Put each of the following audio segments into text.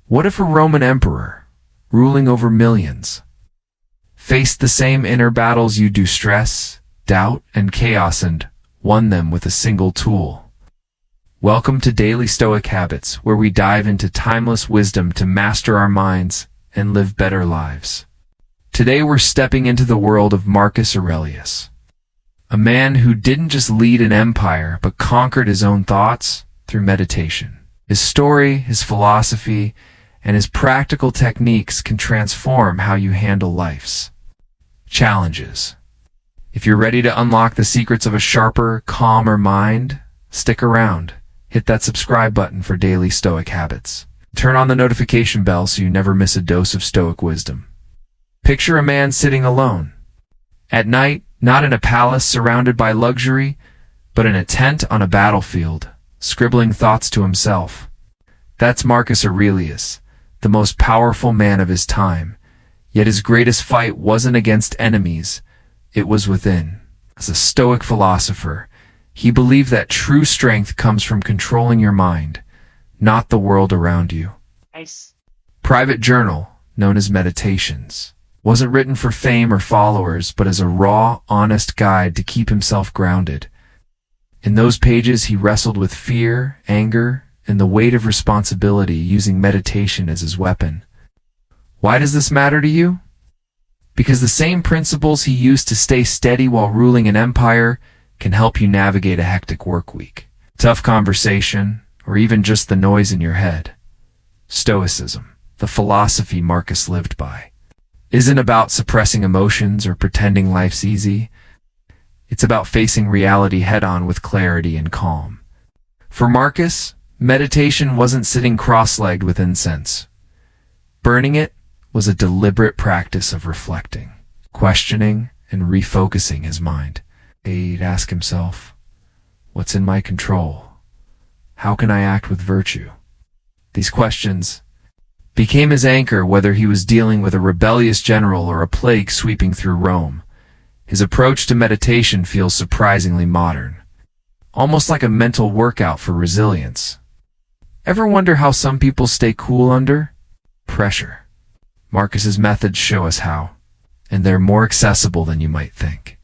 What if a Roman emperor, ruling over millions, faced the same inner battles you do: stress, doubt, and chaos, and won them with a single tool? Welcome to Daily Stoic Habits, where we dive into timeless wisdom to master our minds and live better lives. Today we're stepping into the world of Marcus Aurelius, a man who didn't just lead an empire, but conquered his own thoughts through meditation. His story, his philosophy, and his practical techniques can transform how you handle life's challenges. If you're ready to unlock the secrets of a sharper, calmer mind, stick around. Hit that subscribe button for Daily Stoic Habits. Turn on the notification bell so you never miss a dose of Stoic wisdom. Picture a man sitting alone at night, not in a palace surrounded by luxury, but in a tent on a battlefield, scribbling thoughts to himself. That's Marcus Aurelius, the most powerful man of his time. Yet his greatest fight wasn't against enemies, it was within. As a Stoic philosopher, he believed that true strength comes from controlling your mind, not the world around you. Nice. Private journal, known as Meditations, wasn't written for fame or followers, but as a raw, honest guide to keep himself grounded. In those pages, he wrestled with fear, anger, and the weight of responsibility, using meditation as his weapon. Why does this matter to you? Because the same principles he used to stay steady while ruling an empire can help you navigate a hectic work week, tough conversation, or even just the noise in your head. Stoicism, the philosophy Marcus lived by, isn't about suppressing emotions or pretending life's easy. It's about facing reality head-on with clarity and calm. For Marcus, meditation wasn't sitting cross-legged with incense. Burning it was a deliberate practice of reflecting, questioning, and refocusing his mind. He'd ask himself, what's in my control? How can I act with virtue? These questions became his anchor, whether he was dealing with a rebellious general or a plague sweeping through Rome. His approach to meditation feels surprisingly modern, almost like a mental workout for resilience. Ever wonder how some people stay cool under pressure? Marcus's methods show us how, and they're more accessible than you might think.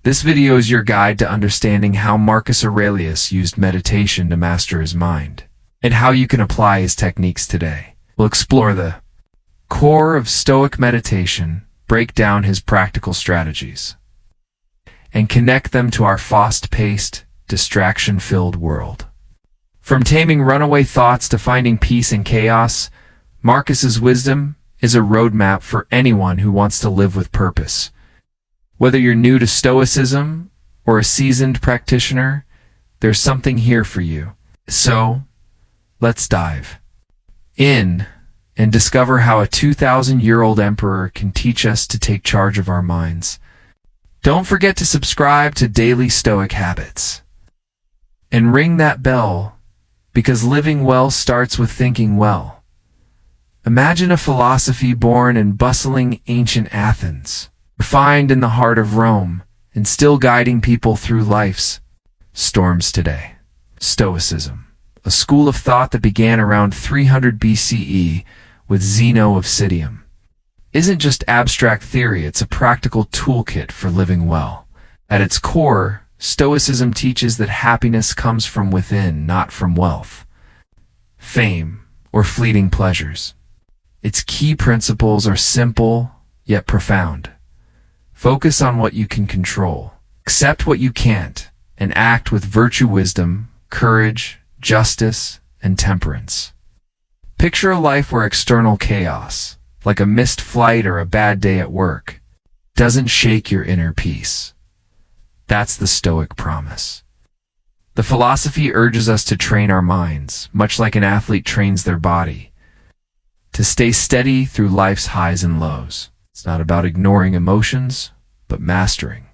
This video is your guide to understanding how Marcus Aurelius used meditation to master his mind, and how you can apply his techniques today. We'll explore the core of Stoic meditation, break down his practical strategies, and connect them to our fast-paced, distraction-filled world. From taming runaway thoughts to finding peace in chaos, Marcus's wisdom is a roadmap for anyone who wants to live with purpose. Whether you're new to Stoicism or a seasoned practitioner, there's something here for you. So, let's dive in and discover how a 2,000-year-old emperor can teach us to take charge of our minds. Don't forget to subscribe to Daily Stoic Habits and ring that bell, because living well starts with thinking well. Imagine a philosophy born in bustling ancient Athens, refined in the heart of Rome, and still guiding people through life's storms today. Stoicism, a school of thought that began around 300 BCE with Zeno of Citium, isn't just abstract theory, it's a practical toolkit for living well. At its core, Stoicism teaches that happiness comes from within, not from wealth, fame, or fleeting pleasures. Its key principles are simple, yet profound. Focus on what you can control, accept what you can't, and act with virtue, wisdom, courage, justice, and temperance. Picture a life where external chaos, like a missed flight or a bad day at work, doesn't shake your inner peace. That's the Stoic promise. The philosophy urges us to train our minds, much like an athlete trains their body, to stay steady through life's highs and lows. It's not about ignoring emotions, but mastering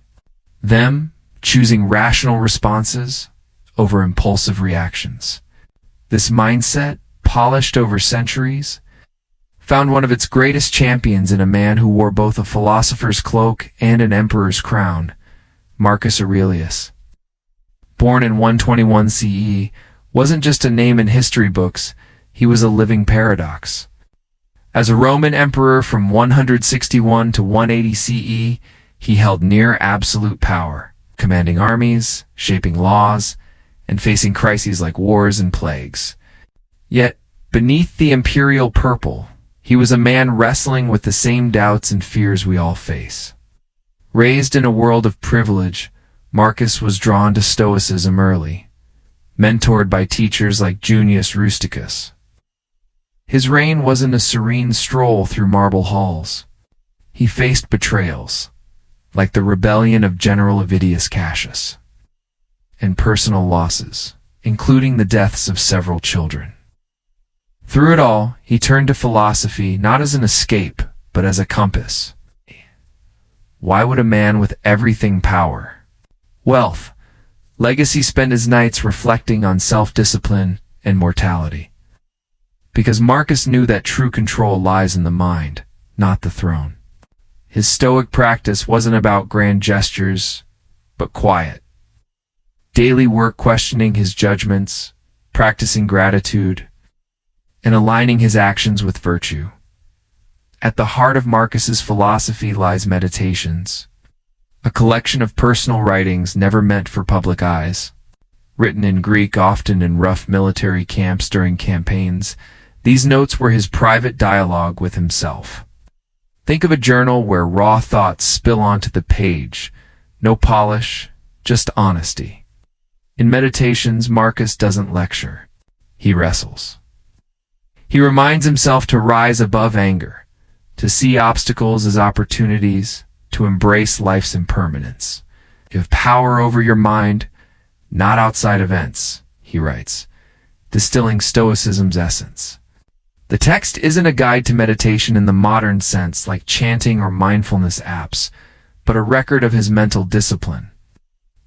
them, choosing rational responses over impulsive reactions. This mindset, polished over centuries, found one of its greatest champions in a man who wore both a philosopher's cloak and an emperor's crown, Marcus Aurelius. Born in 121 CE, wasn't just a name in history books, he was a living paradox. As a Roman emperor from 161 to 180 CE, he held near absolute power, commanding armies, shaping laws, and facing crises like wars and plagues. Yet, beneath the imperial purple, he was a man wrestling with the same doubts and fears we all face. Raised in a world of privilege, Marcus was drawn to Stoicism early, mentored by teachers like Junius Rusticus. His reign wasn't a serene stroll through marble halls. He faced betrayals, like the rebellion of General Avidius Cassius, and personal losses, including the deaths of several children. Through it all, he turned to philosophy not as an escape, but as a compass. Why would a man with everything power, wealth, legacy spend his nights reflecting on self-discipline and mortality? Because Marcus knew that true control lies in the mind, not the throne. His Stoic practice wasn't about grand gestures, but quiet. Daily work questioning his judgments, practicing gratitude, and aligning his actions with virtue. At the heart of Marcus's philosophy lies Meditations, a collection of personal writings never meant for public eyes. Written in Greek, often in rough military camps during campaigns, these notes were his private dialogue with himself. Think of a journal where raw thoughts spill onto the page, no polish, just honesty. In Meditations, Marcus doesn't lecture, he wrestles. He reminds himself to rise above anger, to see obstacles as opportunities, to embrace life's impermanence. You have power over your mind, not outside events, he writes, distilling Stoicism's essence. The text isn't a guide to meditation in the modern sense like chanting or mindfulness apps, but a record of his mental discipline.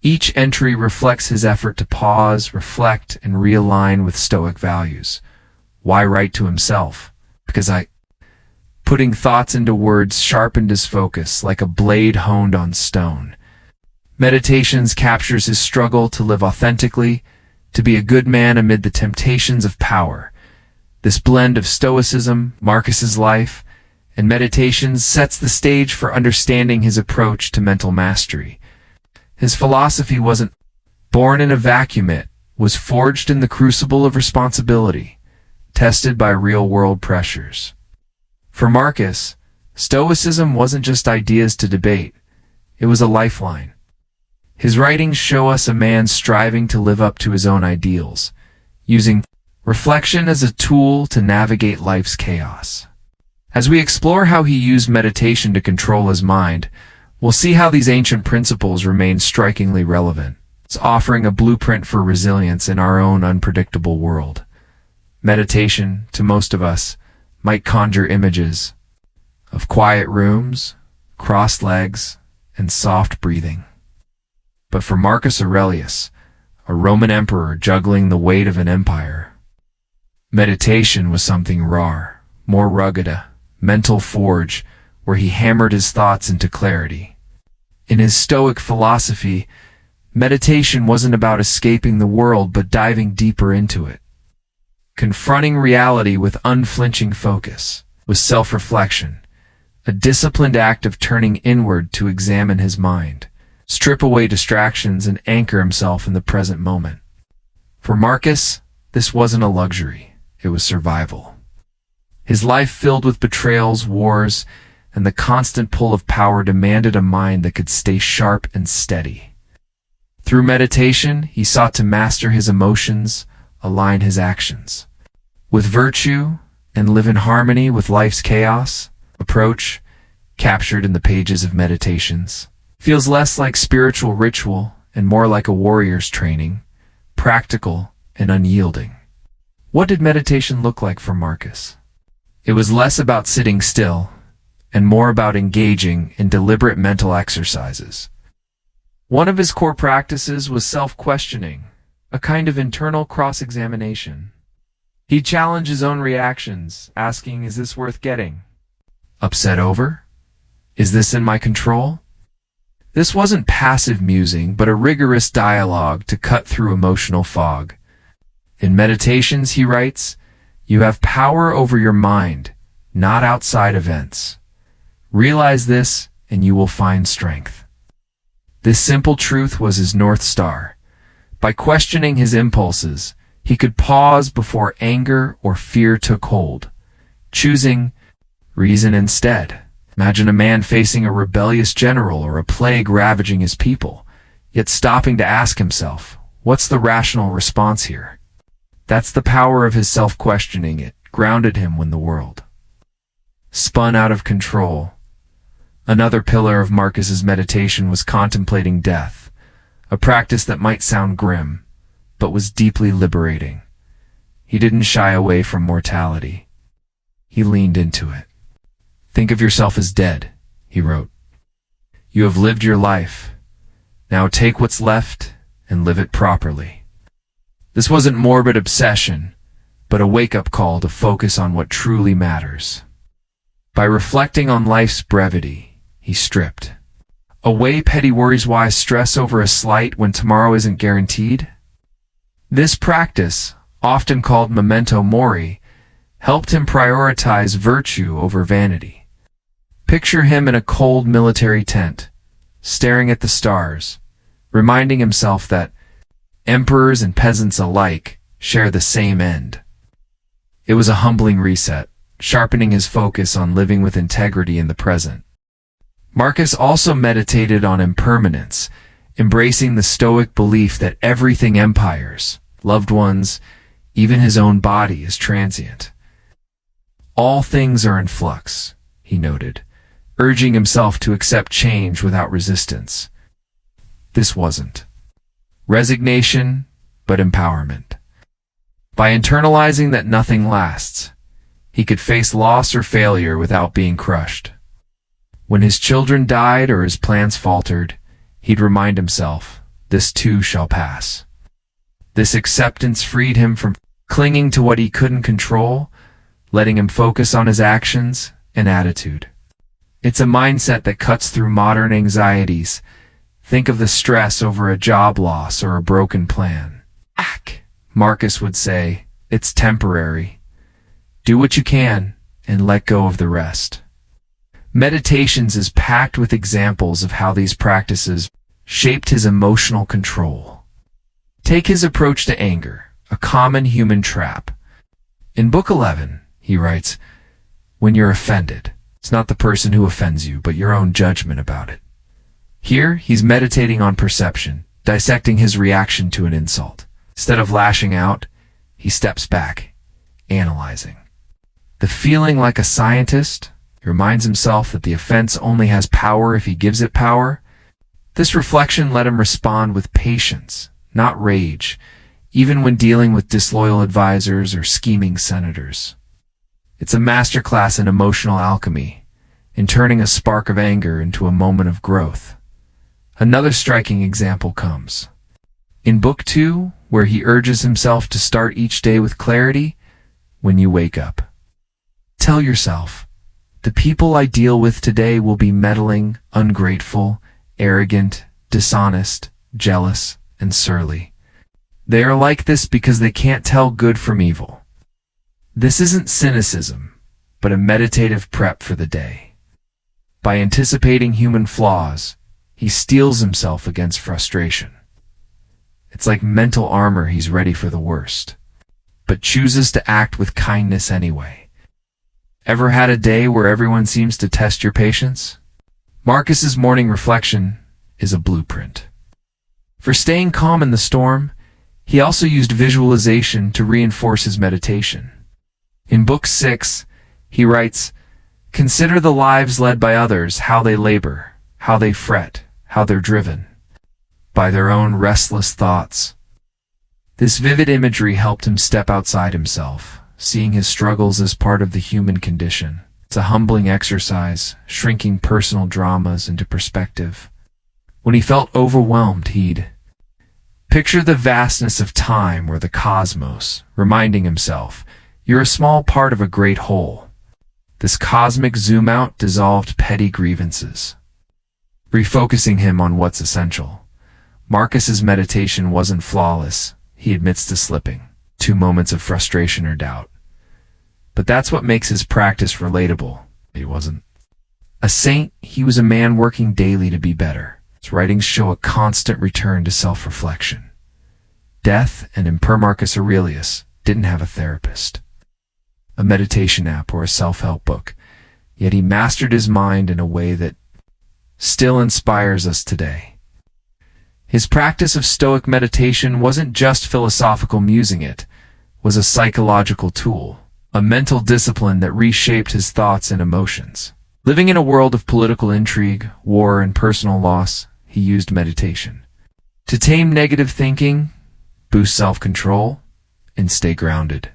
Each entry reflects his effort to pause, reflect, and realign with Stoic values. Why write to himself? Because putting thoughts into words sharpened his focus like a blade honed on stone. Meditations captures his struggle to live authentically, to be a good man amid the temptations of power. This blend of Stoicism, Marcus's life, and Meditations sets the stage for understanding his approach to mental mastery. His philosophy wasn't born in a vacuum, it was forged in the crucible of responsibility, tested by real-world pressures. For Marcus, Stoicism wasn't just ideas to debate, it was a lifeline. His writings show us a man striving to live up to his own ideals, using reflection as a tool to navigate life's chaos. As we explore how he used meditation to control his mind, we'll see how these ancient principles remain strikingly relevant. It's offering a blueprint for resilience in our own unpredictable world. Meditation, to most of us, might conjure images of quiet rooms, crossed legs, and soft breathing. But for Marcus Aurelius, a Roman emperor juggling the weight of an empire, meditation was something raw, more rugged, a mental forge where he hammered his thoughts into clarity. In his Stoic philosophy, meditation wasn't about escaping the world but diving deeper into it. Confronting reality with unflinching focus was self-reflection, a disciplined act of turning inward to examine his mind, strip away distractions, and anchor himself in the present moment. For Marcus, this wasn't a luxury, it was survival. His life filled with betrayals, wars, and the constant pull of power demanded a mind that could stay sharp and steady. Through meditation, he sought to master his emotions, align his actions with virtue, and live in harmony with life's chaos. Approach, captured in the pages of Meditations, feels less like spiritual ritual and more like a warrior's training, practical and unyielding. What did meditation look like for Marcus? It was less about sitting still and more about engaging in deliberate mental exercises. One of his core practices was self-questioning, a kind of internal cross-examination. He'd challenge his own reactions, asking, is this worth getting upset over? Is this in my control? This wasn't passive musing, but a rigorous dialogue to cut through emotional fog. In Meditations, he writes, You have power over your mind, not outside events. Realize this, and you will find strength. This simple truth was his North Star. By questioning his impulses, he could pause before anger or fear took hold, choosing reason instead. Imagine a man facing a rebellious general or a plague ravaging his people, yet stopping to ask himself, what's the rational response here? That's the power of his self-questioning. It grounded him when the world spun out of control. Another pillar of Marcus's meditation was contemplating death, a practice that might sound grim, but was deeply liberating. He didn't shy away from mortality. He leaned into it. Think of yourself as dead, he wrote. You have lived your life. Now take what's left and live it properly. This wasn't morbid obsession, but a wake-up call to focus on what truly matters. By reflecting on life's brevity, he stripped away petty worries. Why stress over a slight when tomorrow isn't guaranteed? This practice, often called memento mori, helped him prioritize virtue over vanity. Picture him in a cold military tent, staring at the stars, reminding himself that emperors and peasants alike share the same end. It was a humbling reset, sharpening his focus on living with integrity in the present. Marcus also meditated on impermanence, embracing the Stoic belief that everything, empires, loved ones, even his own body, is transient. All things are in flux, he noted, urging himself to accept change without resistance. This wasn't resignation, but empowerment. By internalizing that nothing lasts, he could face loss or failure without being crushed. When his children died or his plans faltered, he'd remind himself, this too shall pass. This acceptance freed him from clinging to what he couldn't control, letting him focus on his actions and attitude. It's a mindset that cuts through modern anxieties. Think of the stress over a job loss or a broken plan. Marcus would say, it's temporary. Do what you can and let go of the rest. Meditations is packed with examples of how these practices shaped his emotional control. Take his approach to anger, a common human trap. In Book 11, he writes, when you're offended, it's not the person who offends you, but your own judgment about it. Here, he's meditating on perception, dissecting his reaction to an insult. Instead of lashing out, he steps back, analyzing. The feeling like a scientist, he reminds himself that the offense only has power if he gives it power. This reflection let him respond with patience, not rage, even when dealing with disloyal advisors or scheming senators. It's a masterclass in emotional alchemy, in turning a spark of anger into a moment of growth. Another striking example comes in Book 2, where he urges himself to start each day with clarity. When you wake up, tell yourself, the people I deal with today will be meddling, ungrateful, arrogant, dishonest, jealous, and surly. They are like this because they can't tell good from evil. This isn't cynicism, but a meditative prep for the day. By anticipating human flaws, he steels himself against frustration. It's like mental armor. He's ready for the worst, but chooses to act with kindness anyway. Ever had a day where everyone seems to test your patience? Marcus's morning reflection is a blueprint. For staying calm in the storm, he also used visualization to reinforce his meditation. In Book 6, he writes, consider the lives led by others, how they labor, how they fret, how they're driven by their own restless thoughts. This vivid imagery helped him step outside himself, seeing his struggles as part of the human condition. It's a humbling exercise, shrinking personal dramas into perspective. When he felt overwhelmed, he'd picture the vastness of time or the cosmos, reminding himself, you're a small part of a great whole. This cosmic zoom-out dissolved petty grievances, refocusing him on what's essential. Marcus's meditation wasn't flawless. He admits to slipping, 2 moments of frustration or doubt. But that's what makes his practice relatable. He wasn't a saint, he was a man working daily to be better. His writings show a constant return to self-reflection. Death and Emperor Marcus Aurelius didn't have a therapist, a meditation app, or a self-help book, yet he mastered his mind in a way that still inspires us today. His practice of Stoic meditation wasn't just philosophical musing, it was a psychological tool, a mental discipline that reshaped his thoughts and emotions. Living in a world of political intrigue, war, and personal loss, he used meditation to tame negative thinking, boost self-control, and stay grounded.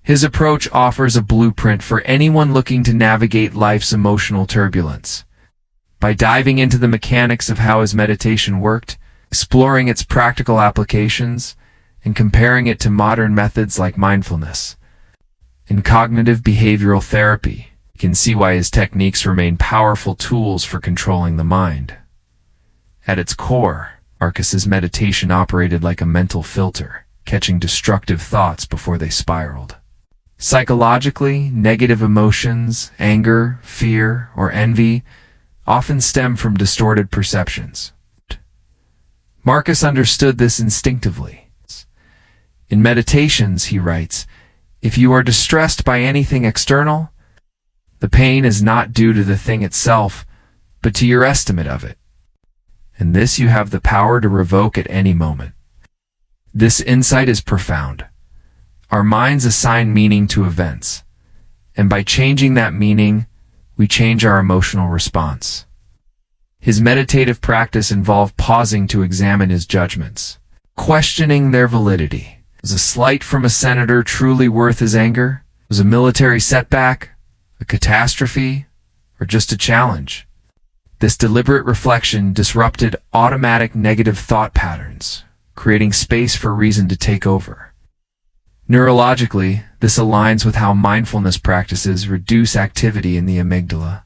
His approach offers a blueprint for anyone looking to navigate life's emotional turbulence. By diving into the mechanics of how his meditation worked, exploring its practical applications, and comparing it to modern methods like mindfulness and cognitive behavioral therapy, you can see why his techniques remain powerful tools for controlling the mind. At its core, Marcus's meditation operated like a mental filter, catching destructive thoughts before they spiraled. Psychologically, negative emotions, anger, fear, or envy often stem from distorted perceptions. Marcus understood this instinctively. In Meditations, he writes, "If you are distressed by anything external, the pain is not due to the thing itself, but to your estimate of it. And this you have the power to revoke at any moment." This insight is profound. Our minds assign meaning to events, and by changing that meaning, we change our emotional response. His meditative practice involved pausing to examine his judgments, questioning their validity. Was a slight from a senator truly worth his anger? Was a military setback a catastrophe, or just a challenge? This deliberate reflection disrupted automatic negative thought patterns, creating space for reason to take over. Neurologically, this aligns with how mindfulness practices reduce activity in the amygdala,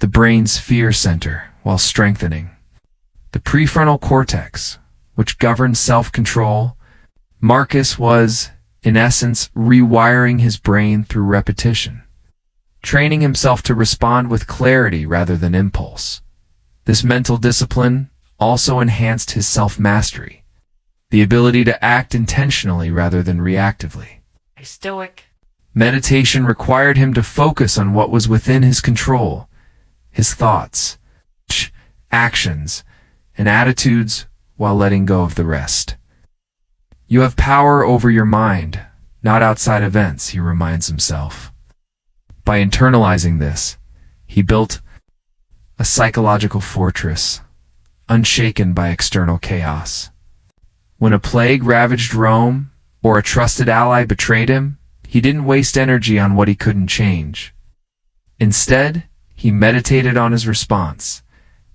the brain's fear center, while strengthening the prefrontal cortex, which governs self-control. Marcus was, in essence, rewiring his brain through repetition, training himself to respond with clarity rather than impulse. This mental discipline also enhanced his self-mastery, the ability to act intentionally rather than reactively. A Stoic Meditation required him to focus on what was within his control, his thoughts, actions, and attitudes, while letting go of the rest. You have power over your mind, not outside events, he reminds himself. By internalizing this, he built a psychological fortress, unshaken by external chaos. When a plague ravaged Rome, or a trusted ally betrayed him, he didn't waste energy on what he couldn't change. Instead, he meditated on his response,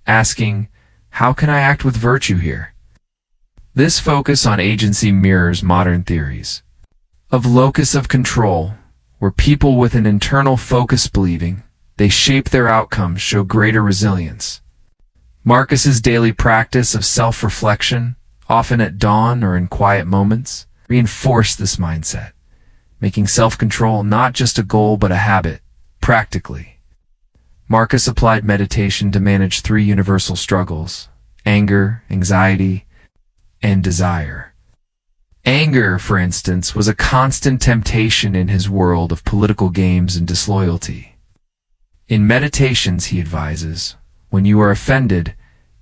asking, "How can I act with virtue here?" This focus on agency mirrors modern theories of locus of control, where people with an internal focus believing they shape their outcomes show greater resilience. Marcus's daily practice of self-reflection, often at dawn or in quiet moments, reinforced this mindset, making self-control not just a goal but a habit. Practically, Marcus applied meditation to manage three universal struggles: anger, anxiety, and desire. Anger, for instance, was a constant temptation in his world of political games and disloyalty. In Meditations, he advises, when you are offended,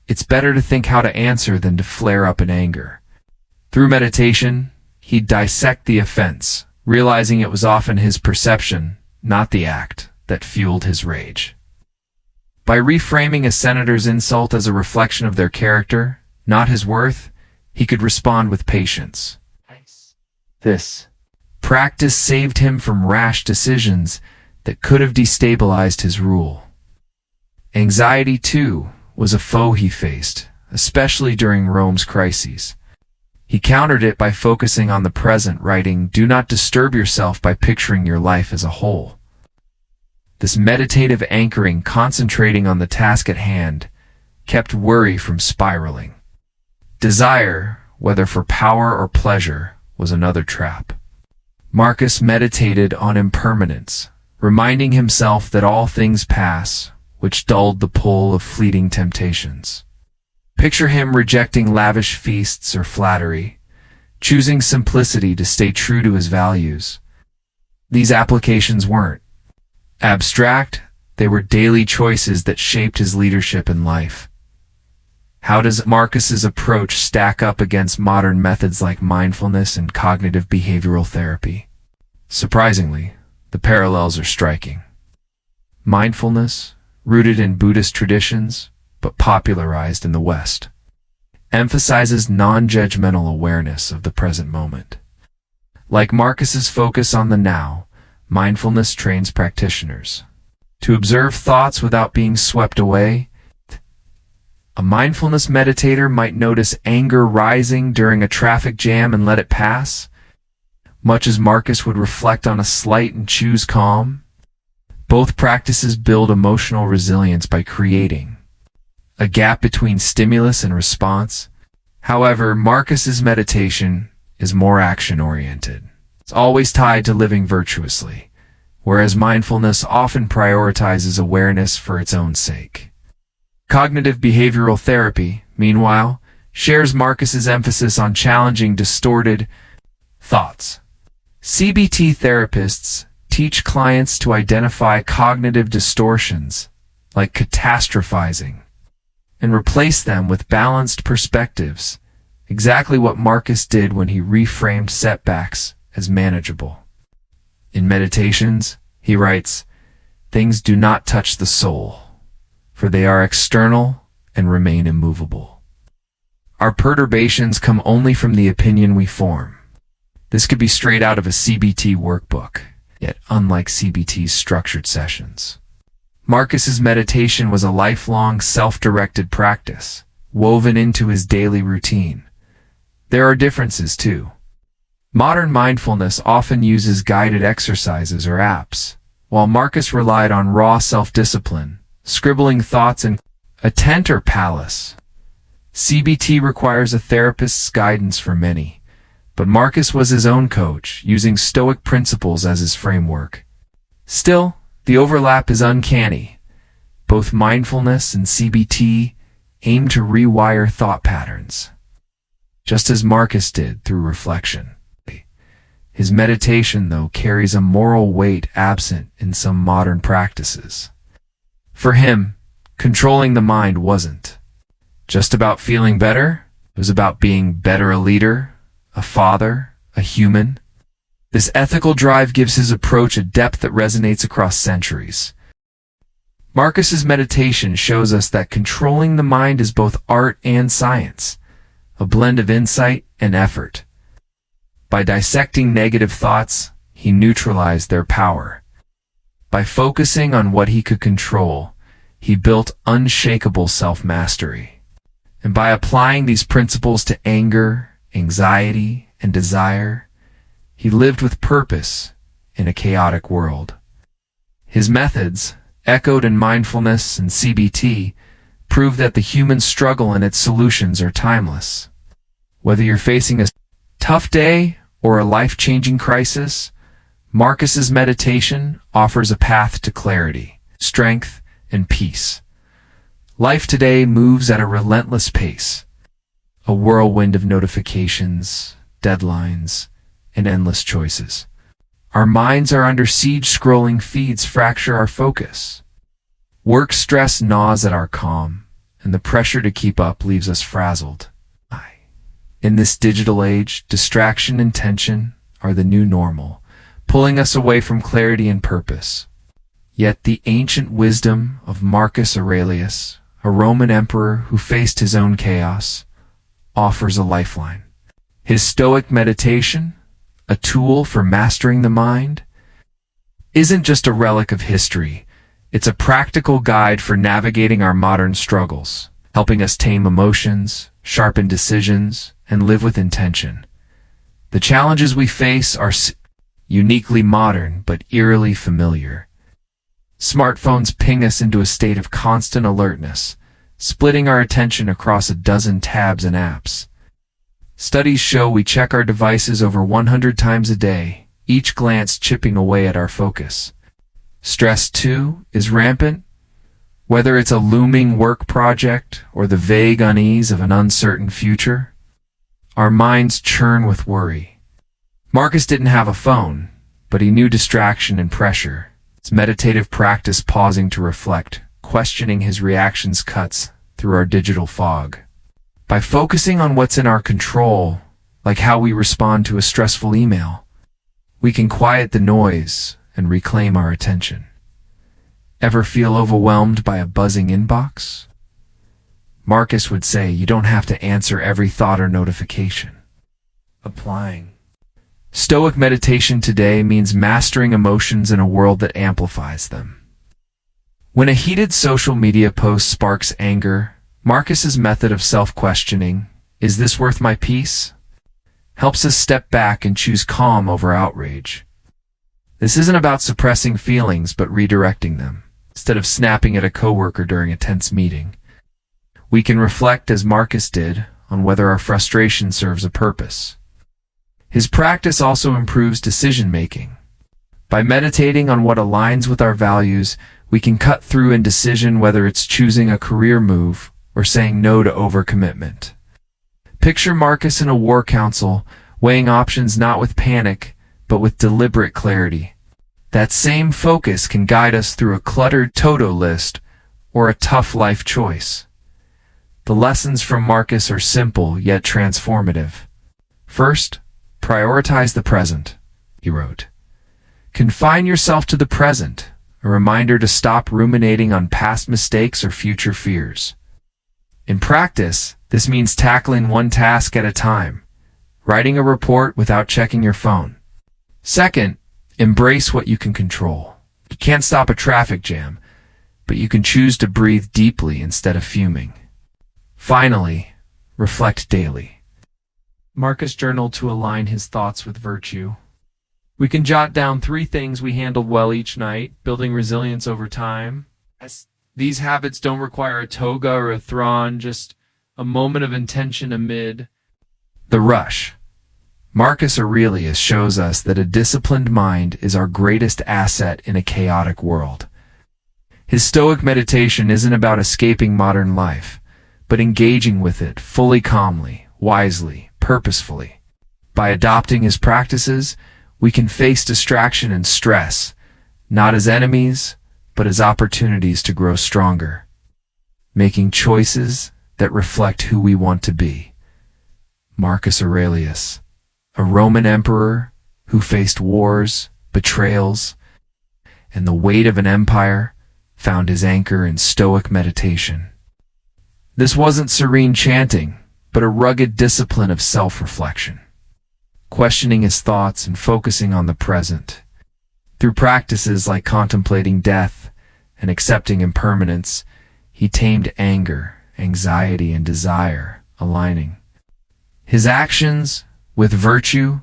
it's better to think how to answer than to flare up in anger. Through meditation, he'd dissect the offense, realizing it was often his perception, not the act, that fueled his rage. By reframing a senator's insult as a reflection of their character, not his worth, he could respond with patience. This practice saved him from rash decisions that could have destabilized his rule. Anxiety, too, was a foe he faced, especially during Rome's crises. He countered it by focusing on the present, writing, "Do not disturb yourself by picturing your life as a whole." This meditative anchoring, concentrating on the task at hand, kept worry from spiraling. Desire, whether for power or pleasure, was another trap. Marcus meditated on impermanence, reminding himself that all things pass, which dulled the pull of fleeting temptations. Picture him rejecting lavish feasts or flattery, choosing simplicity to stay true to his values. These applications weren't abstract, they were daily choices that shaped his leadership in life. How does Marcus's approach stack up against modern methods like mindfulness and cognitive behavioral therapy? Surprisingly, the parallels are striking. Mindfulness, rooted in Buddhist traditions, but popularized in the West, emphasizes non-judgmental awareness of the present moment. Like Marcus's focus on the now, mindfulness trains practitioners to observe thoughts without being swept away. A mindfulness meditator might notice anger rising during a traffic jam and let it pass, much as Marcus would reflect on a slight and choose calm. Both practices build emotional resilience by creating a gap between stimulus and response. However, Marcus's meditation is more action-oriented. It's always tied to living virtuously, whereas mindfulness often prioritizes awareness for its own sake. Cognitive behavioral therapy, meanwhile, shares Marcus's emphasis on challenging distorted thoughts. CBT therapists teach clients to identify cognitive distortions, like catastrophizing, and replace them with balanced perspectives, exactly what Marcus did when he reframed setbacks as manageable. In Meditations, he writes, "Things do not touch the soul, for they are external and remain immovable. Our perturbations come only from the opinion we form." This could be straight out of a CBT workbook, yet unlike CBT's structured sessions. Marcus's meditation was a lifelong self-directed practice, woven into his daily routine. There are differences too. Modern mindfulness often uses guided exercises or apps, while Marcus relied on raw self-discipline, scribbling thoughts in a tent or palace. CBT requires a therapist's guidance for many, but Marcus was his own coach, using Stoic principles as his framework. Still, the overlap is uncanny. Both mindfulness and CBT aim to rewire thought patterns, just as Marcus did through reflection. His meditation, though, carries a moral weight absent in some modern practices. For him, controlling the mind wasn't just about feeling better. It was about being better a leader, a father, a human. This ethical drive gives his approach a depth that resonates across centuries. Marcus's meditation shows us that controlling the mind is both art and science, a blend of insight and effort. By dissecting negative thoughts, he neutralized their power. By focusing on what he could control, he built unshakable self-mastery. And by applying these principles to anger, anxiety, and desire, he lived with purpose in a chaotic world. His methods, echoed in mindfulness and CBT, prove that the human struggle and its solutions are timeless. Whether you're facing a tough day or a life-changing crisis, Marcus's meditation offers a path to clarity, strength, and peace. Life today moves at a relentless pace, a whirlwind of notifications, deadlines, and endless choices. Our minds are under siege, scrolling feeds fracture our focus. Work stress gnaws at our calm, and the pressure to keep up leaves us frazzled. In this digital age, distraction and tension are the new normal, pulling us away from clarity and purpose. Yet the ancient wisdom of Marcus Aurelius, a Roman emperor who faced his own chaos, offers a lifeline. His Stoic meditation, a tool for mastering the mind, isn't just a relic of history. It's a practical guide for navigating our modern struggles, helping us tame emotions, sharpen decisions, and live with intention. The challenges we face are uniquely modern but eerily familiar. Smartphones ping us into a state of constant alertness, splitting our attention across a dozen tabs and apps. Studies show we check our devices over 100 times a day, each glance chipping away at our focus. Stress, too, is rampant, whether it's a looming work project or the vague unease of an uncertain future. Our minds churn with worry. Marcus didn't have a phone, but he knew distraction and pressure. It's meditative practice, pausing to reflect, questioning his reactions cuts through our digital fog. By focusing on what's in our control, like how we respond to a stressful email, we can quiet the noise and reclaim our attention. Ever feel overwhelmed by a buzzing inbox? Marcus would say you don't have to answer every thought or notification. Applying Stoic meditation today means mastering emotions in a world that amplifies them. When a heated social media post sparks anger, Marcus's method of self-questioning, "Is this worth my peace?" helps us step back and choose calm over outrage. This isn't about suppressing feelings but redirecting them. Instead of snapping at a coworker during a tense meeting, we can reflect, as Marcus did, on whether our frustration serves a purpose. His practice also improves decision-making. By meditating on what aligns with our values, we can cut through indecision, whether it's choosing a career move or saying no to overcommitment. Picture Marcus in a war council, weighing options not with panic, but with deliberate clarity. That same focus can guide us through a cluttered to-do list or a tough life choice. The lessons from Marcus are simple yet transformative. First, prioritize the present, he wrote. Confine yourself to the present, a reminder to stop ruminating on past mistakes or future fears. In practice, this means tackling one task at a time, writing a report without checking your phone. Second, embrace what you can control. You can't stop a traffic jam, but you can choose to breathe deeply instead of fuming. Finally, reflect daily. Marcus journaled to align his thoughts with virtue. We can jot down 3 things we handled well each night, building resilience over time. These habits don't require a toga or a thron, just a moment of intention amid the rush. Marcus Aurelius shows us that a disciplined mind is our greatest asset in a chaotic world. His Stoic meditation isn't about escaping modern life, but engaging with it fully, calmly, wisely, purposefully. By adopting his practices, we can face distraction and stress, not as enemies, but as opportunities to grow stronger, making choices that reflect who we want to be. Marcus Aurelius, a Roman emperor who faced wars, betrayals, and the weight of an empire, found his anchor in Stoic meditation. This wasn't serene chanting, but a rugged discipline of self-reflection, questioning his thoughts and focusing on the present. Through practices like contemplating death and accepting impermanence, he tamed anger, anxiety, and desire, aligning his actions with virtue.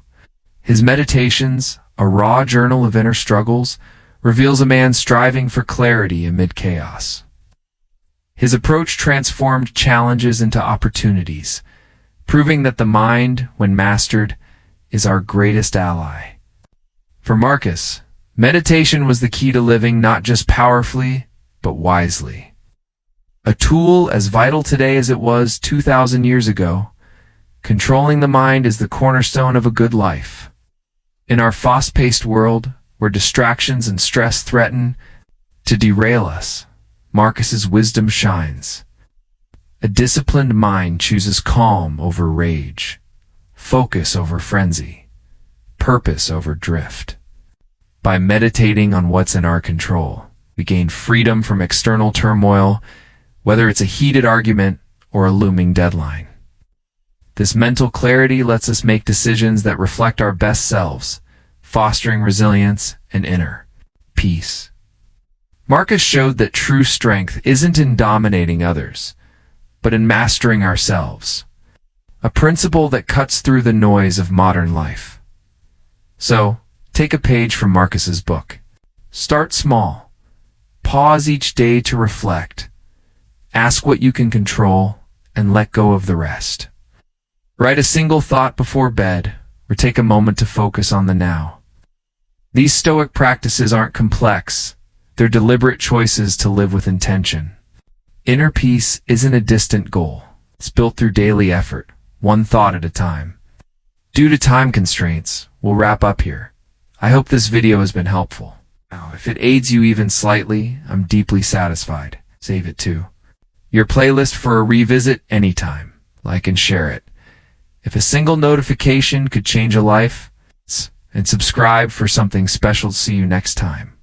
His meditations, a raw journal of inner struggles, reveals a man striving for clarity amid chaos. His approach transformed challenges into opportunities, proving that the mind, when mastered, is our greatest ally. For Marcus, meditation was the key to living not just powerfully, but wisely. A tool as vital today as it was 2,000 years ago, controlling the mind is the cornerstone of a good life. In our fast-paced world, where distractions and stress threaten to derail us, Marcus's wisdom shines. A disciplined mind chooses calm over rage, focus over frenzy, purpose over drift. By meditating on what's in our control, we gain freedom from external turmoil, whether it's a heated argument or a looming deadline. This mental clarity lets us make decisions that reflect our best selves, fostering resilience and inner peace. Marcus showed that true strength isn't in dominating others, but in mastering ourselves, a principle that cuts through the noise of modern life. So, take a page from Marcus's book. Start small. Pause each day to reflect. Ask what you can control and let go of the rest. Write a single thought before bed, or take a moment to focus on the now. These Stoic practices aren't complex. They're deliberate choices to live with intention. Inner peace isn't a distant goal. It's built through daily effort, one thought at a time. Due to time constraints, we'll wrap up here. I hope this video has been helpful. Now, if it aids you even slightly, I'm deeply satisfied. Save it too. Your playlist for a revisit anytime. Like and share it. If a single notification could change a life, and subscribe for something special. See you next time.